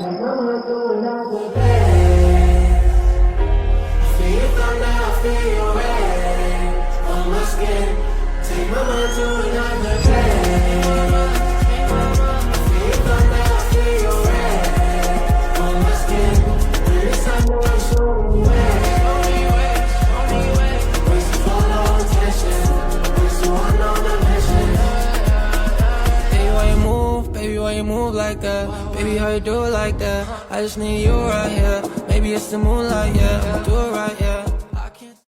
Take my mind to another place. Feel your thunder, feel your rain on my skin. Take my mind to another place. Feel your thunder, feel your rain on my skin. When it's time to run, show me where. Waste follow attention. Waste one on the mission. Baby, why you move? Baby, why you move like that? Baby, how you do it like that? I just need you right here. Maybe it's the moonlight, yeah. Do it right, yeah.